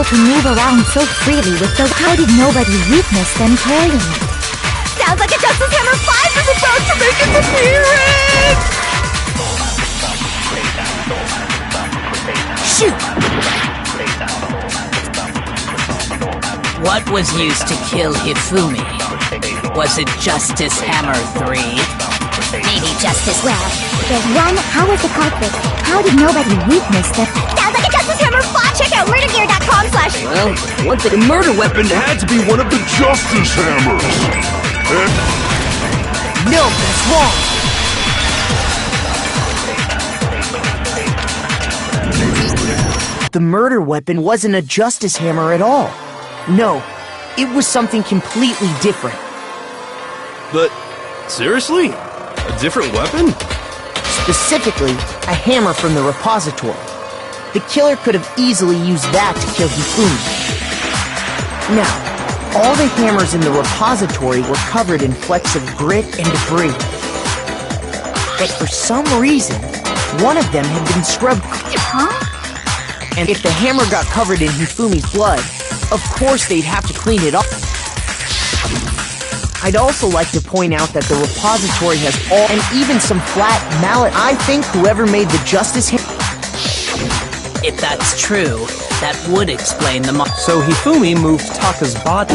able to move around so freely with the... How did nobody witness them carrying it? Sounds like a Justice Hammer 5 is about to make its appearance! Shoot! What was used to kill Hifumi? Was it Justice Hammer 3? Maybe Justice... Well, there's one. How was the culprit? How did nobody witness them? Sounds like a Justice Hammer 5! Check out murdergear.com/ Well, what the murder weapon had to be one of the Justice Hammers. No, that's wrong! The murder weapon wasn't a Justice Hammer at all. No, it was something completely different. But, seriously? A different weapon? Specifically, a hammer from the repository. The killer could have easily used that to kill Hifumi. Now, all the hammers in the repository were covered in flecks of grit and debris. But for some reason, one of them had been scrubbed. Huh? And if the hammer got covered in Hifumi's blood, of course they'd have to clean it up. I'd also like to point out that the repository has all, and even some flat mallet. I think whoever made the Justice Hammer... If that's true, that would explain the So Hifumi moved Taka's body.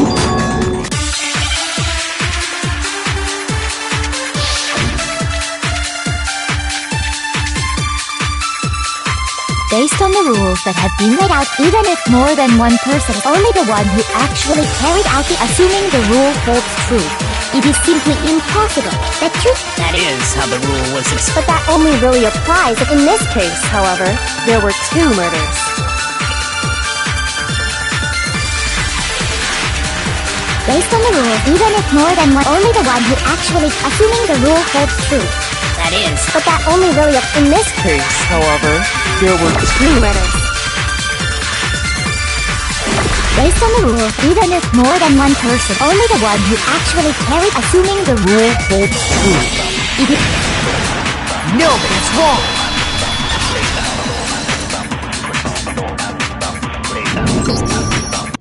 Based on the rules that have been laid out, even if more than one person, only the one who actually carried out the... Assuming the rule holds true, it is simply impossible that truth... That is how the rule was But that only really applies if in this case, however, there were 2 murders. Based on the rule, even if more than one... Only the one who actually... Assuming the rule holds true. That is. But that only really in this case, however, there were 2 murders. Based on the rule, even if more than one person, only the one who actually carried... Assuming the rule holds true. It is... No, that's wrong!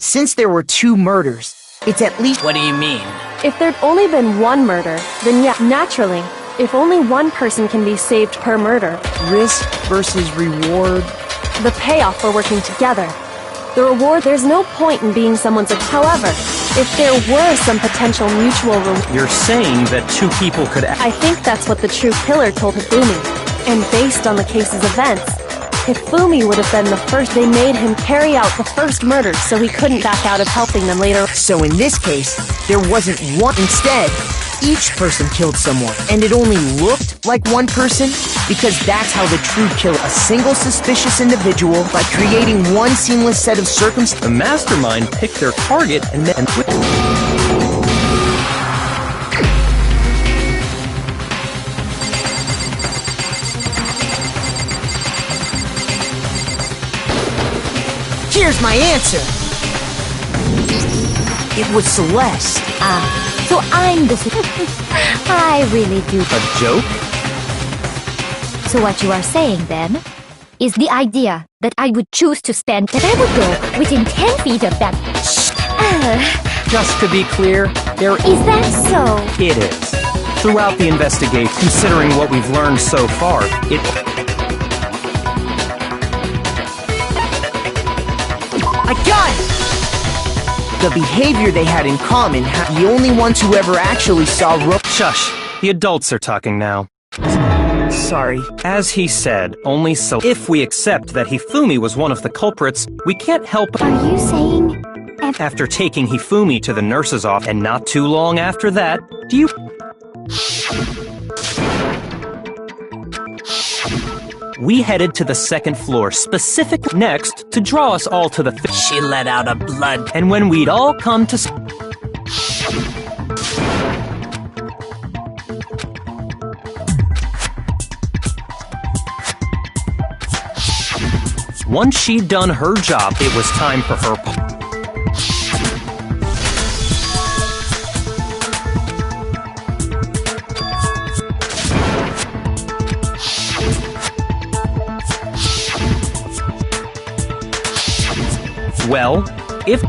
Since there were 2 murders, it's at least... What do you mean? If there'd only been 1 murder, then yeah, naturally, if only 1 person can be saved per murder, Risk versus reward. the payoff for working together. The reward, there's no point in being someone's... However, if there were some potential mutual reward... You're saying that 2 people could... I think that's what the true killer told Hifumi. And based on the case's events, Hifumi would have been the first. They made him carry out the first murder, so he couldn't back out of helping them later. So in this case, there wasn't one. Instead, each person killed someone, and it only looked like one person, because that's how the true killer... A single suspicious individual by creating one seamless set of circumstances. The mastermind picked their target and then... Here's my answer. It was Celeste. So I'm the... I really do... A joke? So what you are saying, then, is the idea that I would choose to spend... That I would go within 10 feet of that... Just to be clear, there Is that so? it is. Throughout the investigation, considering what we've learned so far, it... I got it! The behavior they had in common, the only ones who ever actually saw Shush! The adults are talking now. Sorry. As he said, only so... If we accept that Hifumi was one of the culprits, we can't help... Are you saying... After taking Hifumi to the nurse's office, and not too long after that, do you... We headed to the 2nd floor, specific next to draw us all to the... She let out a blood... And when we'd all come to... Once she'd done her job, it was time for her... Well, if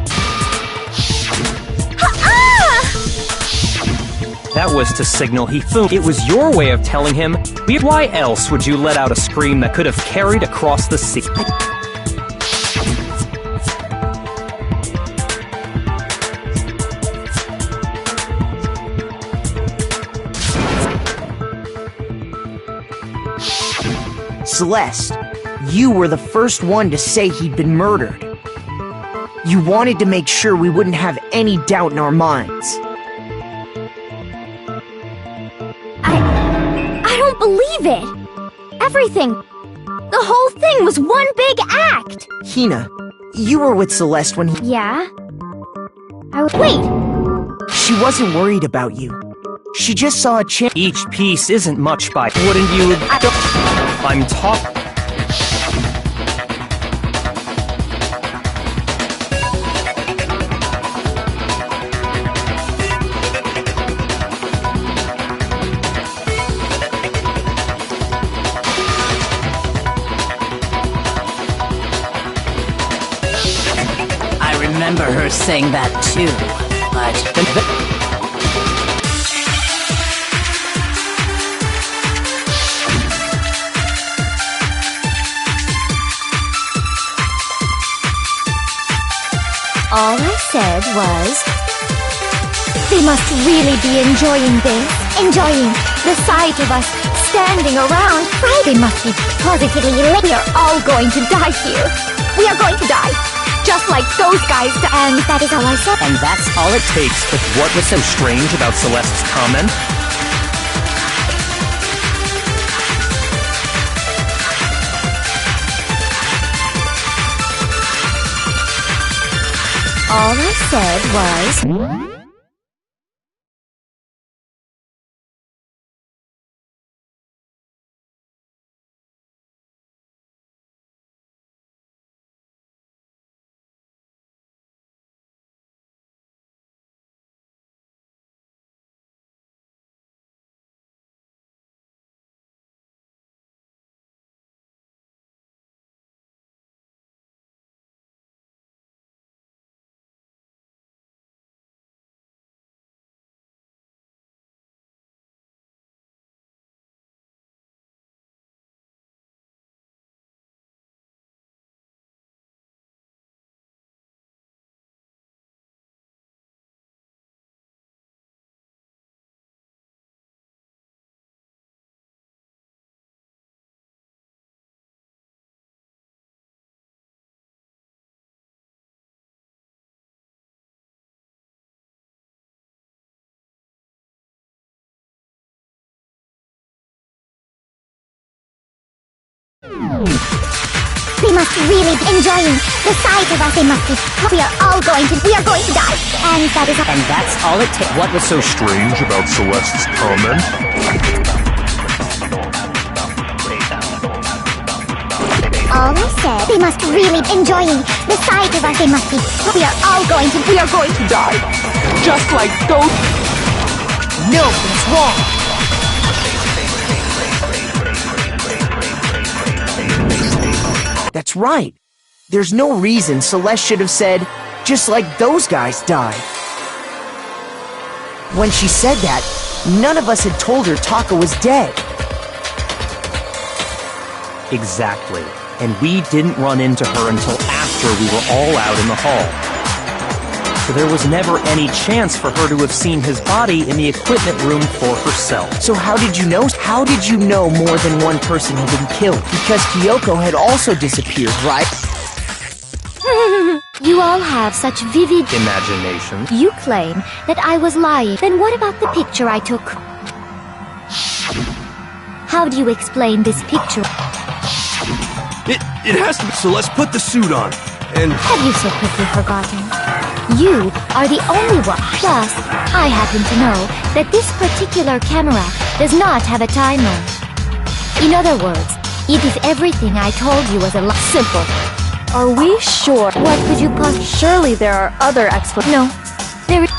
that was to signal Hifumi, it was your way of telling him. Why else would you let out a scream that could have carried across the sea? Celeste, you were the first one to say he'd been murdered. You wanted to make sure we wouldn't have any doubt in our minds. I don't believe it! Everything, the whole thing was one big act! Hina, you were with Celeste when he... Yeah? Wait! She wasn't worried about you. She just saw a chance. Each piece isn't much by... Wouldn't you... I'm talking... I remember her saying that too, but... All I said was... They must really be enjoying this. Enjoying the sight of us standing around. Right? They must be positively elated. We are all going to die here. We are going to die. Just like those guys. And that is all I said. And that's all it takes. But what was so strange about Celeste's comment? All I said was... They must really be enjoying the sight of us. They must be. We are going to die. And that is. And that's all it takes. What was so Strange about Celeste's comment? All I said. They must really be enjoying the sight of us. They must be. We are going to Die. Just like those... No, that's wrong! That's right. There's no reason Celeste should have said, just like those guys died. When she said that, none of us had told her Taka was dead. Exactly. And we didn't run into her until after we were all out in the hall. So there was never any chance for her to have seen his body in the equipment room for herself. So how did you know? How did you know more than one person had been killed? Because Kyoko had also disappeared, right? You all have such vivid Imagination. You claim that I was lying. Then what about the picture I took? How do you explain this picture? It has to be... Celeste, put the suit on. And... Have you so quickly forgotten? You are the only one. Plus, I happen to know that this particular camera does not have a timer. In other words, it is everything I told you was a lie. Simple. Are we sure? What could you possibly... Surely there are other explanations. No, there is...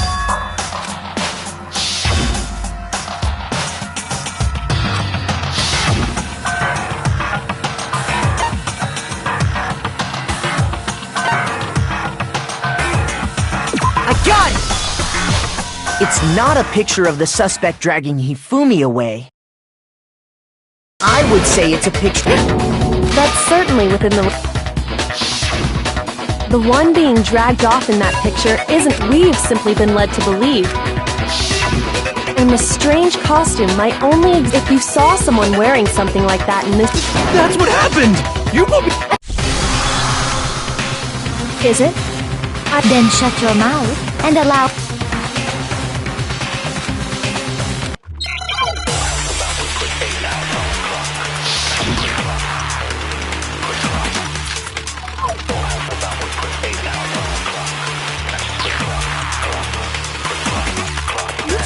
got it! It's not a picture of the suspect dragging Hifumi away. I would say it's a picture. That's certainly within the... The one being dragged off in that picture isn't we've simply been led to believe. And the strange costume might only exist if you saw someone wearing something like that in this... That's what happened! You put me... Is it? Then shut your mouth and allow...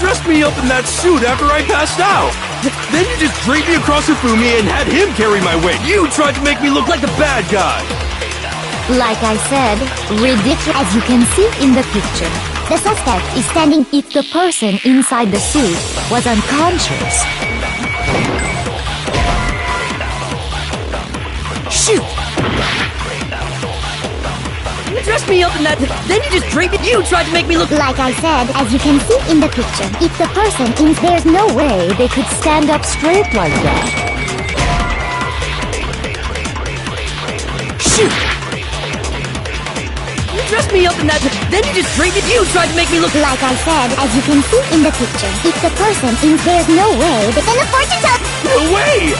Dressed me up in that suit after I passed out. Then you just draped me across Hifumi and had him carry my weight. You tried to make me look like the bad guy. Like I said, ridiculous. As you can see in the picture, the suspect is standing if the person inside the suit was unconscious. Shoot! You dressed me up in that... Then you just draped me... You tried to make me look... Like I said, as you can see in the picture, if the person in... There's no way they could stand up straight like that. Shoot! You dressed me up in that... Then you just draped me... You tried to make me look... Like I said, as you can see in the picture, if the person in... There's no way that... Then the fortune tells... No way!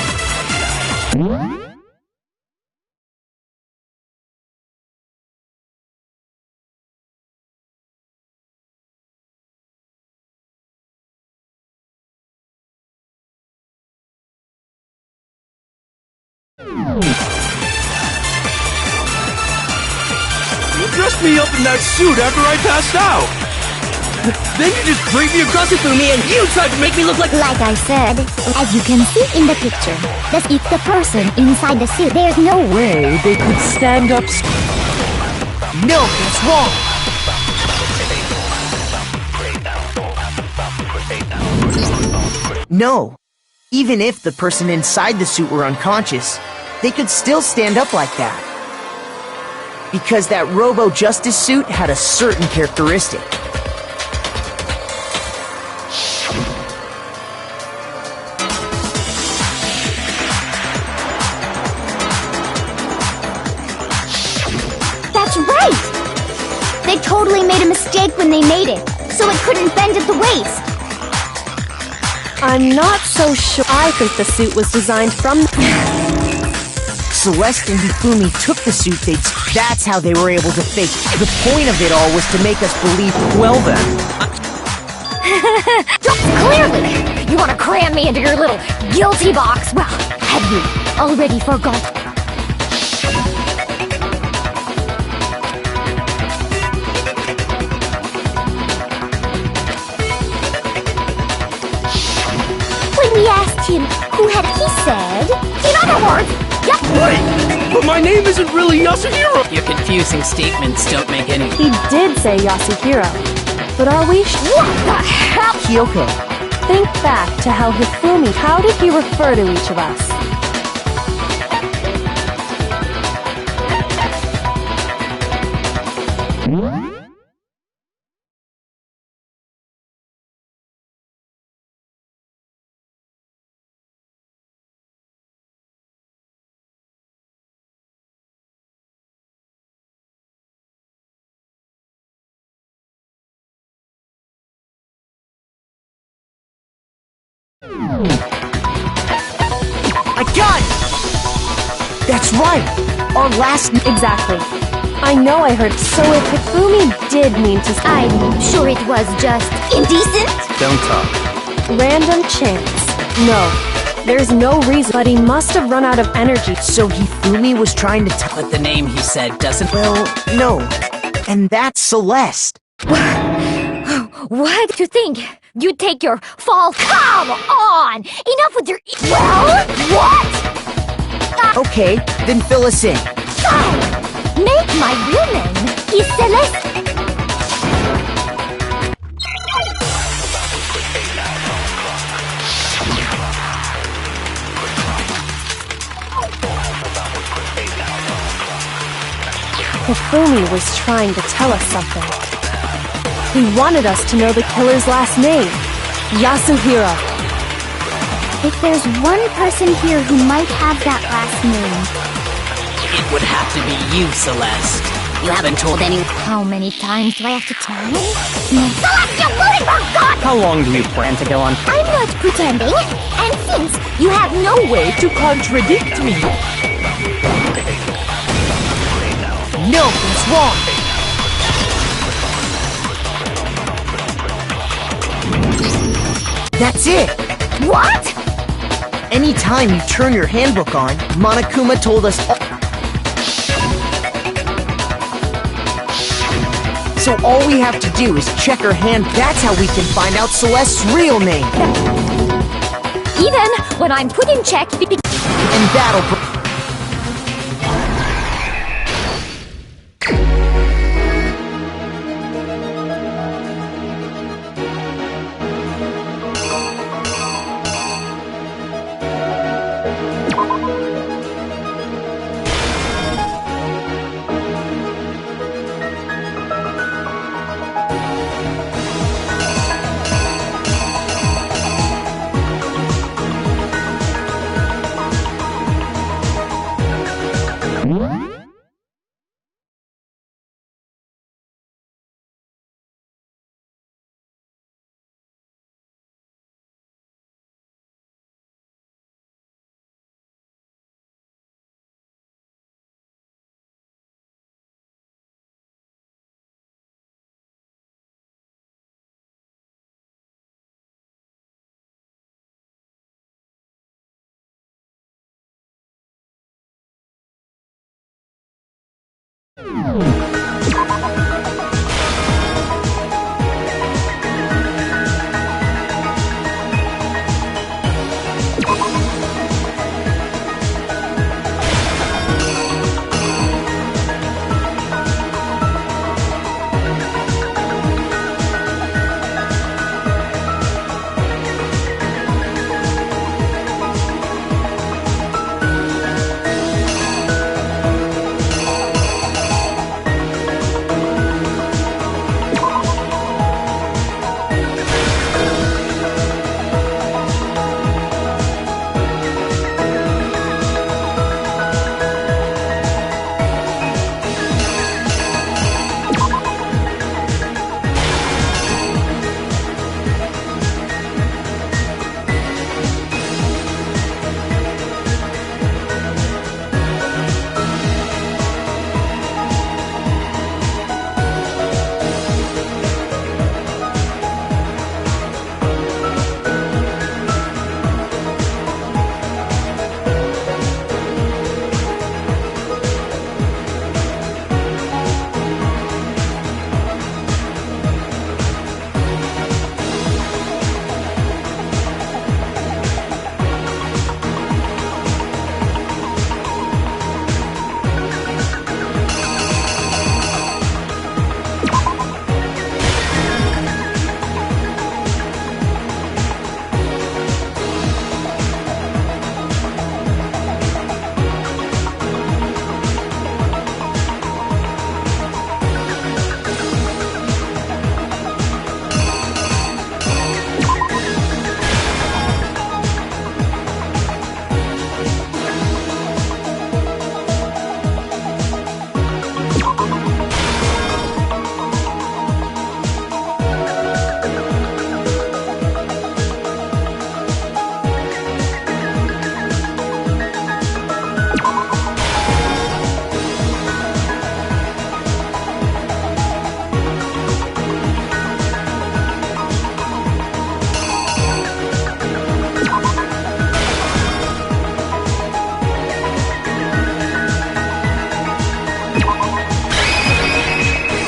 You dressed me up in that suit after I passed out. Then you just draped me across Hifumi and you tried to make me look like... Like I said, as you can see in the picture, that if the person inside the suit, there's no way they could stand up No, that's wrong! No. Even if the person inside the suit were unconscious, they could still stand up like that. Because that Robo-Justice suit had a certain characteristic. That's right! They totally made a mistake when they made it, so it couldn't bend at the waist. I'm not so sure. I think the suit was designed from... Celeste and Hifumi took the suit that's how they were able to fake. The point of it all was to make us believe... Well then, Clearly! You want to cram me into your little guilty box? Well, have you already forgot? When we asked him who he said, in other words, Wait! But my name isn't really Yasuhiro! Your confusing statements don't make any... He did say Yasuhiro. But are we what the hell? Kyoko. Think back to how Hifumi... How did he refer to each of us? I got it! That's right! Our last... Exactly. I know I heard. So if Hifumi did mean to... I'm sure it was just indecent. don't talk. Random chance. No. There's no reason. But he must have run out of energy. So Hifumi was trying to tell... But the name he said doesn't... Well, no. And that's Celeste. What? You think you'd take your fall? Come on! Enough with your... Well, what? Okay, then fill us in. Fine! Make my real name is Celeste. Hifumi was trying to tell us something. He wanted us to know the killer's last name, Yasuhiro. If there's one person here who might have that last name, It would have to be you, Celeste. You haven't told anyone. how many times do I have to tell him? Celeste, you voted for God! How long do you plan to go on? I'm not pretending, and since you have no way to contradict me, No, it's wrong. That's it. what? Anytime you turn your handbook on, Monokuma told us So all we have to do is check her hand. That's how we can find out Celeste's real name. Even when I'm put in check, And that'll...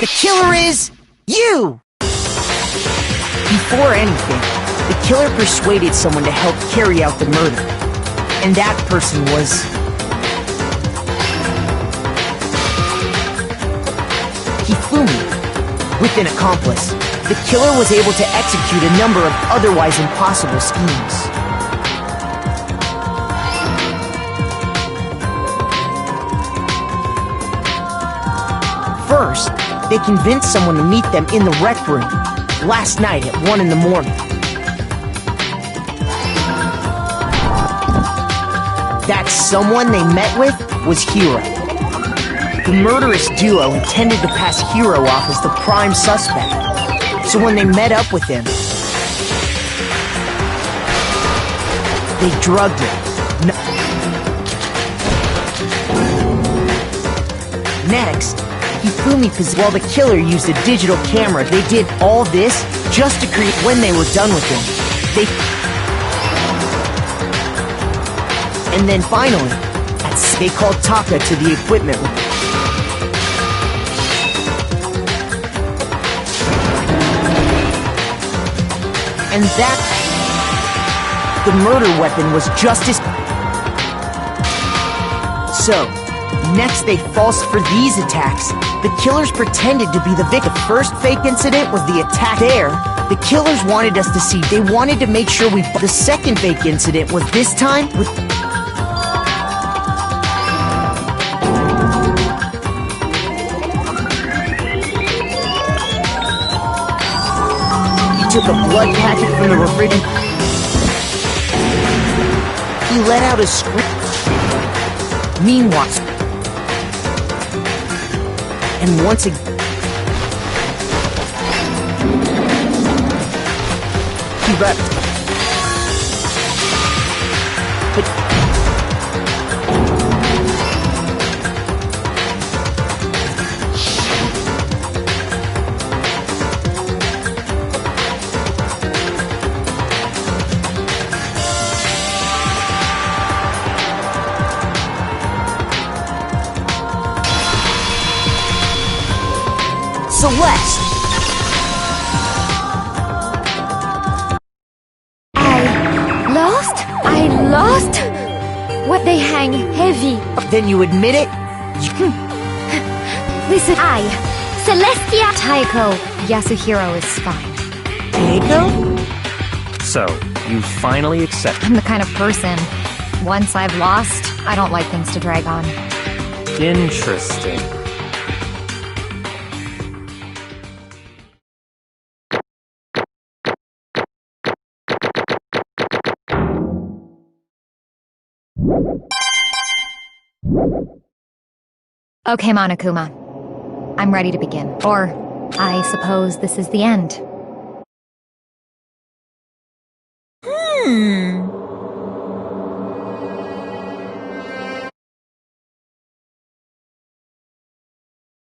The killer is you! Before anything, the killer persuaded someone to help carry out the murder. And that person was... Hifumi. With an accomplice, the killer was able to execute a number of otherwise impossible schemes. First, They convinced someone to meet them in the rec room last night at 1 in the morning. That someone they met with was Hero. The murderous duo intended to pass Hero off as the prime suspect. So when they met up with him, they drugged him. Next, Hifumi possessed. While the killer used a digital camera, they did all this just to create. When they were done with him, and then finally, they called Taka to the equipment room. And that, the murder weapon was just as... So, next they false for these attacks. The killers pretended to be the victim. The first fake incident was the attack there. The killers wanted us to see. They wanted to make sure we... The second fake incident was this time with... Took a blood packet from the refrigerator. He let out a scream. Meanwhile, and once again, he but Celeste! I lost? What, they hang heavy? Then you admit it? Listen, Celestia Taiko Yasuhiro is fine. Taiko? So, you finally accept. I'm the kind of person, once I've lost, I don't like things to drag on. Interesting. Okay, Monokuma. I'm ready to begin. Or, I suppose this is the end.